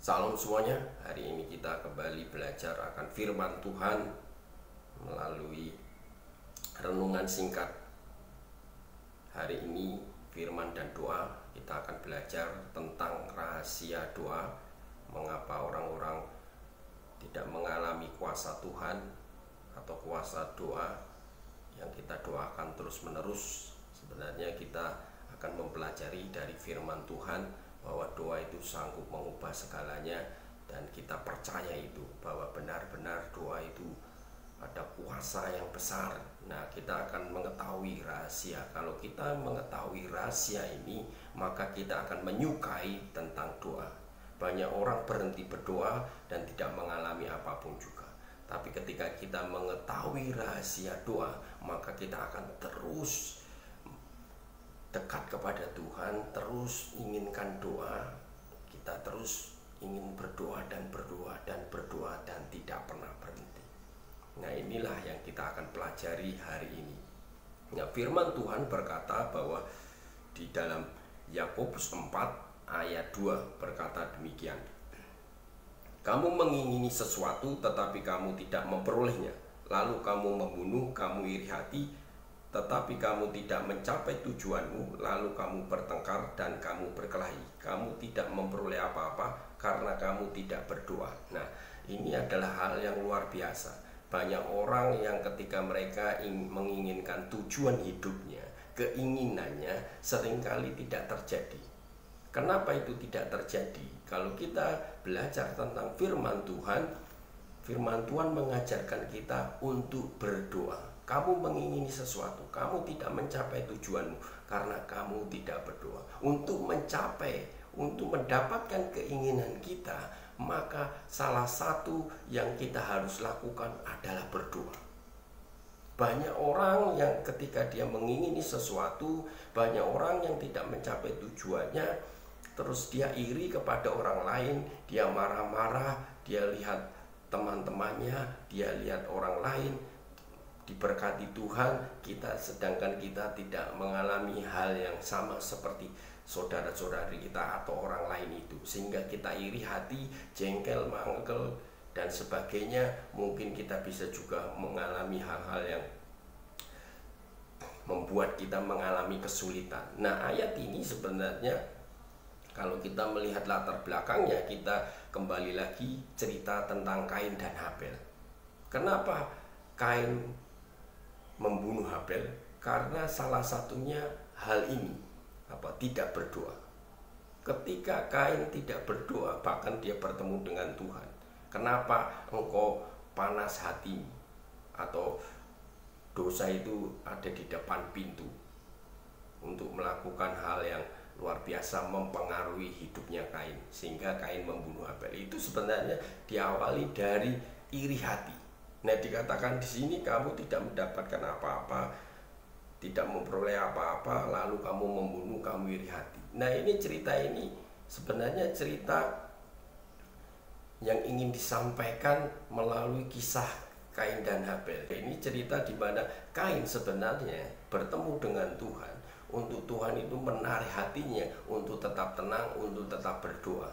Salam semuanya, hari ini kita kembali belajar akan firman Tuhan melalui renungan singkat. Hari ini firman dan doa, kita akan belajar tentang rahasia doa. Mengapa orang-orang tidak mengalami kuasa Tuhan atau kuasa doa yang kita doakan terus-menerus. Sebenarnya kita akan mempelajari dari firman Tuhan bahwa doa itu sanggup mengubah segalanya, dan kita percaya itu bahwa benar-benar doa itu ada kuasa yang besar. Nah, kita akan mengetahui rahasia. Kalau kita mengetahui rahasia ini, maka kita akan menyukai tentang doa. Banyak orang berhenti berdoa dan tidak mengalami apapun juga. Tapi ketika kita mengetahui rahasia doa, maka kita akan terus dekat kepada Tuhan, terus inginkan doa. Kita terus ingin berdoa dan berdoa dan berdoa dan tidak pernah berhenti. Nah, inilah yang kita akan pelajari hari ini. Nah, firman Tuhan berkata bahwa di dalam Yakobus 4 ayat 2 berkata demikian. Kamu mengingini sesuatu tetapi kamu tidak memperolehnya. Lalu kamu membunuh, kamu iri hati, tetapi kamu tidak mencapai tujuanmu. Lalu kamu bertengkar dan kamu berkelahi. Kamu tidak memperoleh apa-apa karena kamu tidak berdoa. Nah, ini adalah hal yang luar biasa. Banyak orang yang ketika mereka menginginkan tujuan hidupnya, keinginannya seringkali tidak terjadi. Kenapa itu tidak terjadi? Kalau kita belajar tentang firman Tuhan mengajarkan kita untuk berdoa. Kamu mengingini sesuatu, kamu tidak mencapai tujuanmu karena kamu tidak berdoa. Untuk mendapatkan keinginan kita, maka salah satu yang kita harus lakukan adalah berdoa. Banyak orang yang ketika dia mengingini sesuatu, banyak orang yang tidak mencapai tujuannya, terus dia iri kepada orang lain, dia marah-marah, dia lihat teman-temannya, dia lihat orang lain diberkati Tuhan, sedangkan kita tidak mengalami hal yang sama seperti saudara-saudari kita atau orang lain itu, sehingga kita iri hati, jengkel, mangkel dan sebagainya. Mungkin kita bisa juga mengalami hal-hal yang membuat kita mengalami kesulitan. Nah, ayat ini sebenarnya kalau kita melihat latar belakangnya, kita kembali lagi cerita tentang Kain dan Habel. Kenapa Kain membunuh Habel? Karena salah satunya hal ini, tidak berdoa. Ketika Kain tidak berdoa, bahkan dia bertemu dengan Tuhan. Kenapa engkau panas hati? Atau dosa itu ada di depan pintu untuk melakukan hal yang luar biasa mempengaruhi hidupnya Kain, sehingga Kain membunuh Habel. Itu sebenarnya diawali dari iri hati. Nah, dikatakan di sini kamu tidak mendapatkan apa-apa, tidak memperoleh apa-apa, lalu kamu membunuh, kamu iri hati. Nah, ini cerita ini sebenarnya cerita yang ingin disampaikan melalui kisah Kain dan Habel. Ini cerita di mana Kain sebenarnya bertemu dengan Tuhan, untuk Tuhan itu menarik hatinya untuk tetap tenang, untuk tetap berdoa.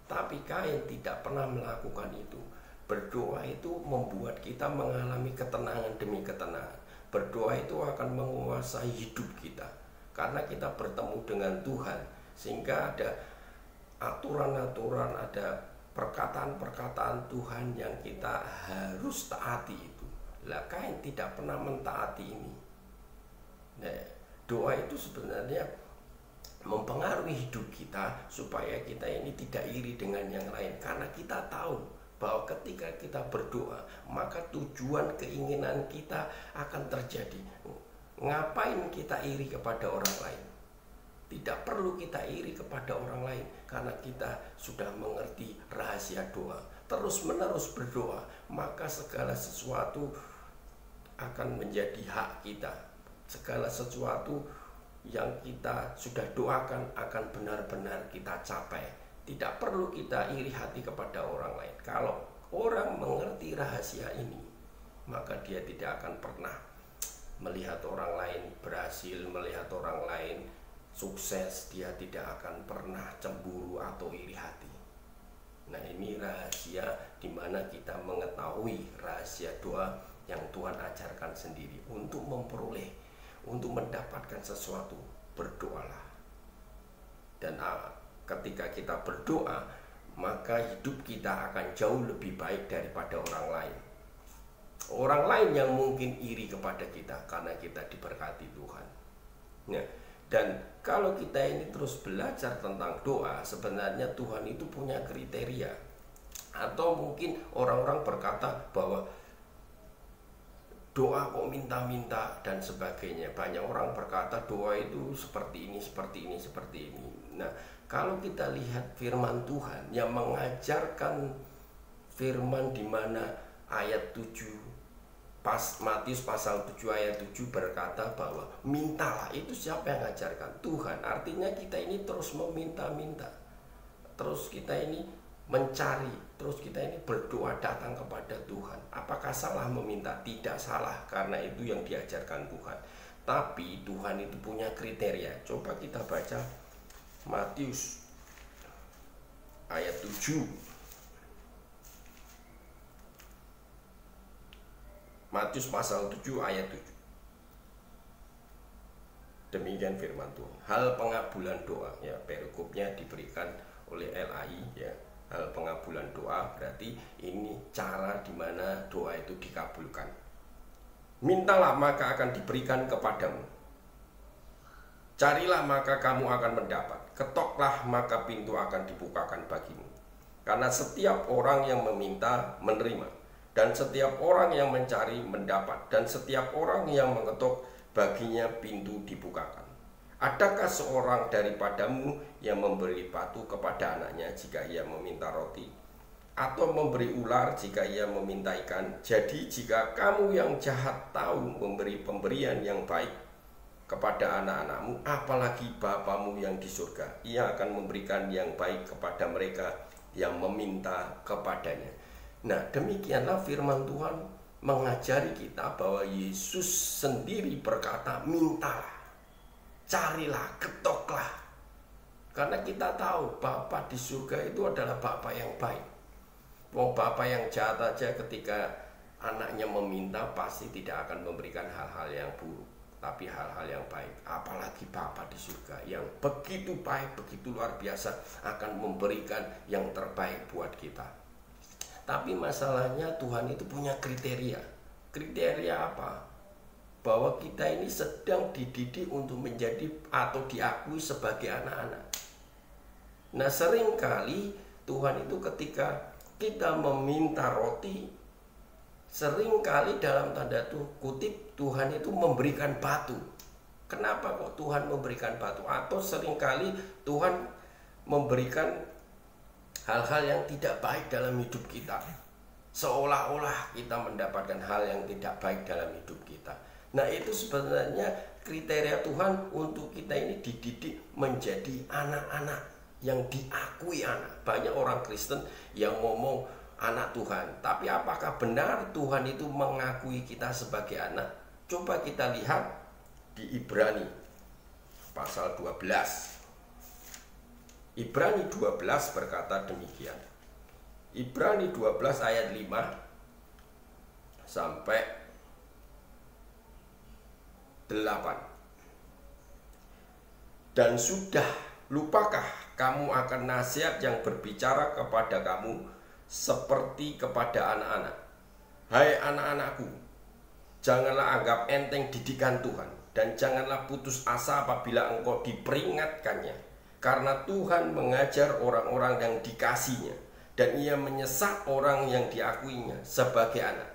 Tapi Kain tidak pernah melakukan itu. Berdoa itu membuat kita mengalami ketenangan demi ketenangan. Berdoa itu akan menguasai hidup kita, karena kita bertemu dengan Tuhan, sehingga ada aturan-aturan, ada perkataan-perkataan Tuhan yang kita harus taati itu. Lah, Kain tidak pernah mentaati ini. Nah, doa itu sebenarnya mempengaruhi hidup kita supaya kita ini tidak iri dengan yang lain, karena kita tahu bahwa ketika kita berdoa, maka tujuan keinginan kita akan terjadi. Ngapain kita iri kepada orang lain? Tidak perlu kita iri kepada orang lain, karena kita sudah mengerti rahasia doa. Terus-menerus berdoa, maka segala sesuatu akan menjadi hak kita. Segala sesuatu yang kita sudah doakan akan benar-benar kita capai. Tidak perlu kita iri hati kepada orang lain. Kalau orang mengerti rahasia ini, maka dia tidak akan pernah melihat orang lain berhasil, melihat orang lain sukses. Dia tidak akan pernah cemburu atau iri hati. Nah, ini rahasia di mana kita mengetahui rahasia doa yang Tuhan ajarkan sendiri. Untuk memperoleh, untuk mendapatkan sesuatu, berdoalah. Dan ketika kita berdoa, maka hidup kita akan jauh lebih baik daripada orang lain. Orang lain yang mungkin iri kepada kita karena kita diberkati Tuhan. Nah, dan kalau kita ini terus belajar tentang doa, sebenarnya Tuhan itu punya kriteria. Atau mungkin orang-orang berkata bahwa doa kok minta-minta dan sebagainya. Banyak orang berkata doa itu seperti ini, seperti ini, seperti ini. Nah, kalau kita lihat firman Tuhan yang mengajarkan firman di mana ayat 7, Matius pasal 7 ayat 7 berkata bahwa mintalah. Itu siapa yang mengajarkan? Tuhan. Artinya kita ini terus meminta-minta, terus kita ini mencari, terus kita ini berdoa datang kepada Tuhan. Apakah salah meminta? Tidak salah, karena itu yang diajarkan Tuhan. Tapi Tuhan itu punya kriteria. Coba kita baca Matius ayat 7. Matius pasal 7 ayat 7. Demikian firman Tuhan. Hal pengabulan doa, ya, perikopnya diberikan oleh LAI, ya. Hal pengabulan doa berarti ini cara di mana doa itu dikabulkan. Mintalah maka akan diberikan kepadamu. Carilah maka kamu akan mendapat. Ketoklah maka pintu akan dibukakan bagimu. Karena setiap orang yang meminta menerima, dan setiap orang yang mencari mendapat, dan setiap orang yang mengetuk baginya pintu dibukakan. Adakah seorang daripadamu yang memberi batu kepada anaknya jika ia meminta roti, atau memberi ular jika ia meminta ikan? Jadi jika kamu yang jahat tahu memberi pemberian yang baik kepada anak-anakmu, apalagi Bapamu yang di surga, ia akan memberikan yang baik kepada mereka yang meminta kepadanya. Nah, demikianlah firman Tuhan mengajari kita bahwa Yesus sendiri berkata, mintalah, carilah, ketoklah. Karena kita tahu Bapa di surga itu adalah Bapa yang baik. Wong Bapa yang jahat aja ketika anaknya meminta pasti tidak akan memberikan hal-hal yang buruk, tapi hal-hal yang baik. Apalagi Bapa di surga yang begitu baik, begitu luar biasa, akan memberikan yang terbaik buat kita. Tapi masalahnya Tuhan itu punya kriteria. Kriteria apa? Bahwa kita ini sedang dididik untuk menjadi atau diakui sebagai anak-anak. Nah, seringkali Tuhan itu ketika kita meminta roti, seringkali dalam tanda kutip Tuhan itu memberikan batu. Kenapa kok Tuhan memberikan batu? Atau seringkali Tuhan memberikan hal-hal yang tidak baik dalam hidup kita, seolah-olah kita mendapatkan hal yang tidak baik dalam hidup kita. Nah, itu sebenarnya kriteria Tuhan untuk kita ini dididik menjadi anak-anak yang diakui anak. Banyak orang Kristen yang ngomong anak Tuhan, tapi apakah benar Tuhan itu mengakui kita sebagai anak? Coba kita lihat di Ibrani pasal 12. Ibrani 12 berkata demikian. Ibrani 12 ayat 5 sampai 8. Dan sudah lupakah kamu akan nasihat yang berbicara kepada kamu seperti kepada anak-anak? Hai anak-anakku, janganlah anggap enteng didikan Tuhan, dan janganlah putus asa apabila engkau diperingatkannya. Karena Tuhan mengajar orang-orang yang dikasihinya, dan ia menyesak orang yang diakuinya sebagai anak.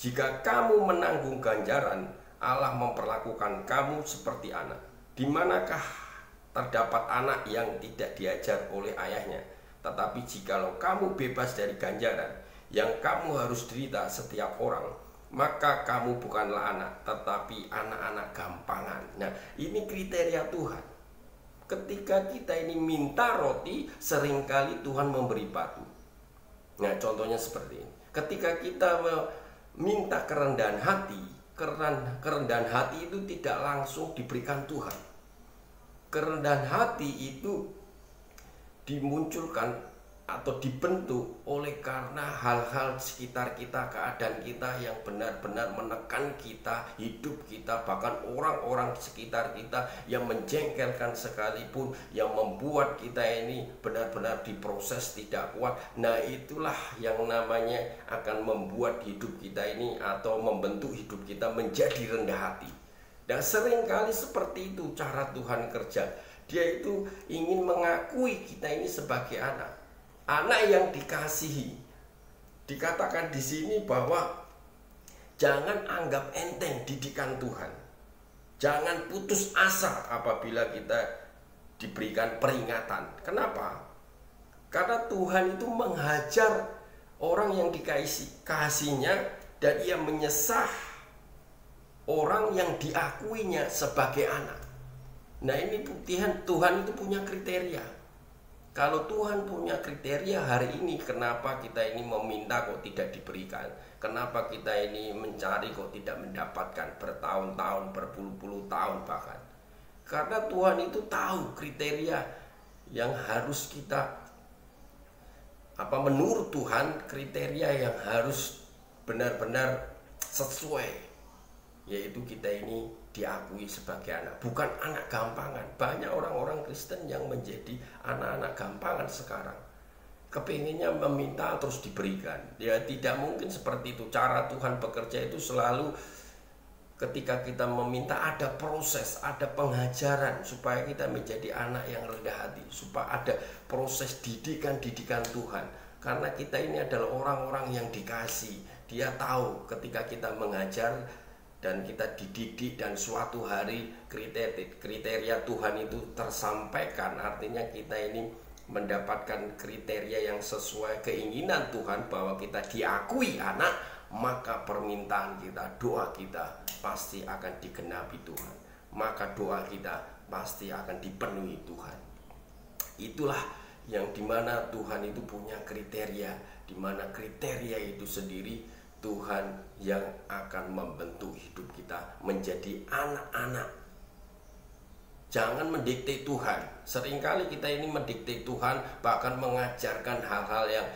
Jika kamu menanggung ganjaran, Allah memperlakukan kamu seperti anak. Di manakah terdapat anak yang tidak diajar oleh ayahnya? Tetapi jikalau kamu bebas dari ganjaran yang kamu harus derita setiap orang, maka kamu bukanlah anak, tetapi anak-anak gampangan. Nah, ini kriteria Tuhan. Ketika kita ini minta roti, seringkali Tuhan memberi batu. Nah, contohnya seperti ini. Ketika kita minta kerendahan hati itu tidak langsung diberikan Tuhan. Kerendahan hati itu dimunculkan atau dibentuk oleh karena hal-hal sekitar kita, keadaan kita yang benar-benar menekan kita, hidup kita, bahkan orang-orang sekitar kita yang menjengkelkan sekalipun, yang membuat kita ini benar-benar diproses tidak kuat. Nah, itulah yang namanya akan membuat hidup kita ini atau membentuk hidup kita menjadi rendah hati. Dan seringkali seperti itu cara Tuhan kerja. Dia itu ingin mengakui kita ini sebagai anak yang dikasihi. Dikatakan di sini bahwa jangan anggap enteng didikan Tuhan. Jangan putus asa apabila kita diberikan peringatan. Kenapa? Karena Tuhan itu menghajar orang yang dikasihinya, dan ia menyesah orang yang diakuinya sebagai anak. Nah, ini buktian Tuhan itu punya kriteria. Kalau Tuhan punya kriteria hari ini, kenapa kita ini meminta kok tidak diberikan? Kenapa kita ini mencari kok tidak mendapatkan bertahun-tahun, berpuluh-puluh tahun bahkan? Karena Tuhan itu tahu kriteria yang harus kita menurut Tuhan kriteria yang harus benar-benar sesuai, yaitu kita ini diakui sebagai anak, bukan anak gampangan. Banyak orang-orang Kristen yang menjadi anak-anak gampangan sekarang, kepinginnya meminta terus diberikan. Ya, tidak mungkin seperti itu. Cara Tuhan bekerja itu selalu ketika kita meminta ada proses, ada pengajaran supaya kita menjadi anak yang rendah hati, supaya ada proses didikan Tuhan. Karena kita ini adalah orang-orang yang dikasih. Dia tahu ketika kita mengajar dan kita dididik, dan suatu hari kriteria Tuhan itu tersampaikan, artinya kita ini mendapatkan kriteria yang sesuai keinginan Tuhan bahwa kita diakui anak, maka permintaan kita, doa kita pasti akan digenapi Tuhan. Maka doa kita pasti akan dipenuhi Tuhan. Itulah yang dimana Tuhan itu punya kriteria, dimana kriteria itu sendiri Tuhan yang akan membentuk hidup kita menjadi anak-anak. Jangan mendikte Tuhan. Seringkali kita ini mendikte Tuhan, bahkan mengajarkan hal-hal yang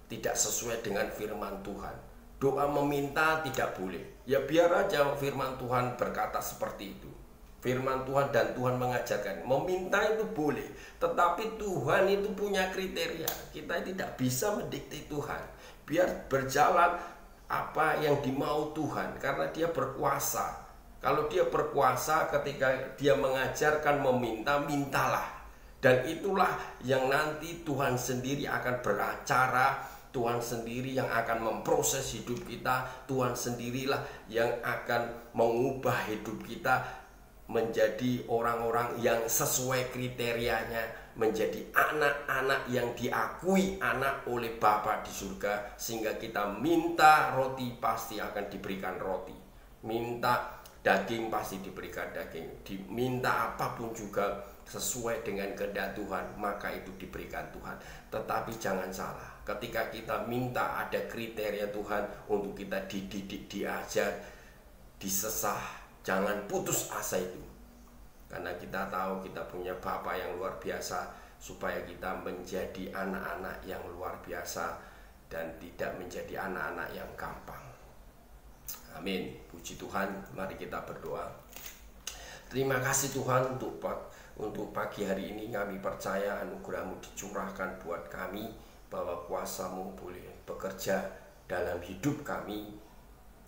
tidak sesuai dengan firman Tuhan. Doa meminta tidak boleh. Ya biar aja firman Tuhan berkata seperti itu. Firman Tuhan dan Tuhan mengajarkan meminta itu boleh, tetapi Tuhan itu punya kriteria. Kita tidak bisa mendikte Tuhan. Biar berjalan apa yang dimau Tuhan, karena dia berkuasa. Kalau dia berkuasa, ketika dia mengajarkan meminta, mintalah. Dan itulah yang nanti Tuhan sendiri akan beracara, Tuhan sendiri yang akan memproses hidup kita, Tuhan sendirilah yang akan mengubah hidup kita menjadi orang-orang yang sesuai kriterianya, menjadi anak-anak yang diakui anak oleh Bapa di surga, sehingga kita minta roti pasti akan diberikan roti, minta daging pasti diberikan daging, diminta apapun juga sesuai dengan kehendak Tuhan, maka itu diberikan Tuhan. Tetapi jangan salah, ketika kita minta ada kriteria Tuhan untuk kita dididik, diajar, disesah, jangan putus asa itu. Karena kita tahu kita punya Bapa yang luar biasa, supaya kita menjadi anak-anak yang luar biasa dan tidak menjadi anak-anak yang gampang. Amin. Puji Tuhan. Mari kita berdoa. Terima kasih Tuhan untuk pagi hari ini. Kami percaya anugerah-Mu dicurahkan buat kami, bahwa kuasa-Mu boleh bekerja dalam hidup kami.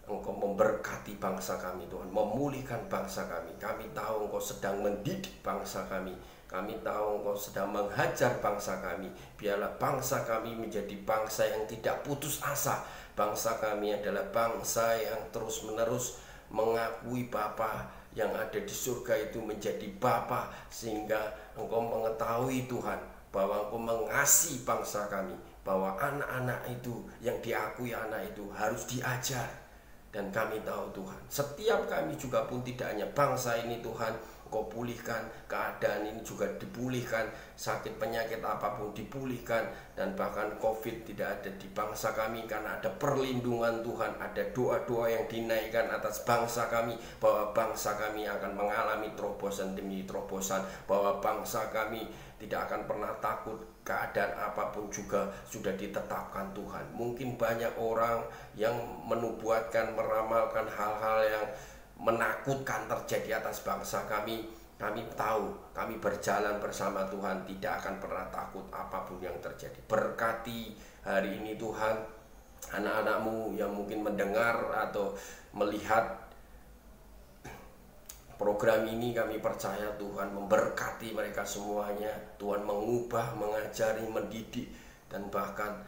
Engkau memberkati bangsa kami Tuhan, memulihkan bangsa kami. Kami tahu Engkau sedang mendidik bangsa kami. Kami tahu Engkau sedang menghajar bangsa kami. Biarlah bangsa kami menjadi bangsa yang tidak putus asa. Bangsa kami adalah bangsa yang terus-menerus mengakui Bapa yang ada di surga itu menjadi Bapa, sehingga Engkau mengetahui Tuhan bahwa Engkau mengasihi bangsa kami, bahwa anak-anak itu yang diakui anak itu harus diajar. Dan kami tahu Tuhan, setiap kami juga pun tidak hanya bangsa ini Tuhan, Engkau pulihkan, keadaan ini juga dipulihkan, sakit penyakit apapun dipulihkan, dan bahkan COVID tidak ada di bangsa kami karena ada perlindungan Tuhan. Ada doa-doa yang dinaikkan atas bangsa kami, bahwa bangsa kami akan mengalami terobosan demi terobosan, bahwa bangsa kami tidak akan pernah takut. Keadaan apapun juga sudah ditetapkan Tuhan. Mungkin banyak orang yang menubuatkan, meramalkan hal-hal yang menakutkan terjadi atas bangsa kami. Kami tahu, kami berjalan bersama Tuhan, tidak akan pernah takut apapun yang terjadi. Berkati hari ini Tuhan anak-anakmu yang mungkin mendengar atau melihat program ini. Kami percaya Tuhan memberkati mereka semuanya. Tuhan mengubah, mengajari, mendidik, dan bahkan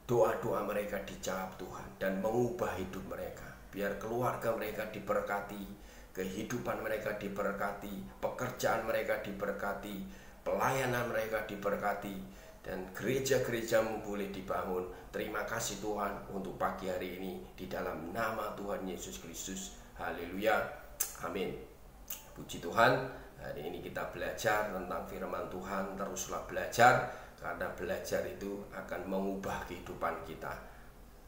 doa-doa mereka dijawab Tuhan dan mengubah hidup mereka. Biar keluarga mereka diberkati, kehidupan mereka diberkati, pekerjaan mereka diberkati, pelayanan mereka diberkati, dan gereja-gerejamu boleh dibangun. Terima kasih Tuhan untuk pagi hari ini, di dalam nama Tuhan Yesus Kristus. Haleluya, amin. Puji Tuhan, hari ini kita belajar tentang firman Tuhan. Teruslah belajar, karena belajar itu akan mengubah kehidupan kita,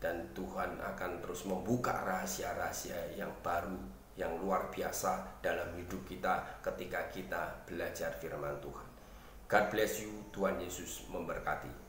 dan Tuhan akan terus membuka rahasia-rahasia yang baru, yang luar biasa dalam hidup kita ketika kita belajar firman Tuhan. God bless you. Tuhan Yesus memberkati.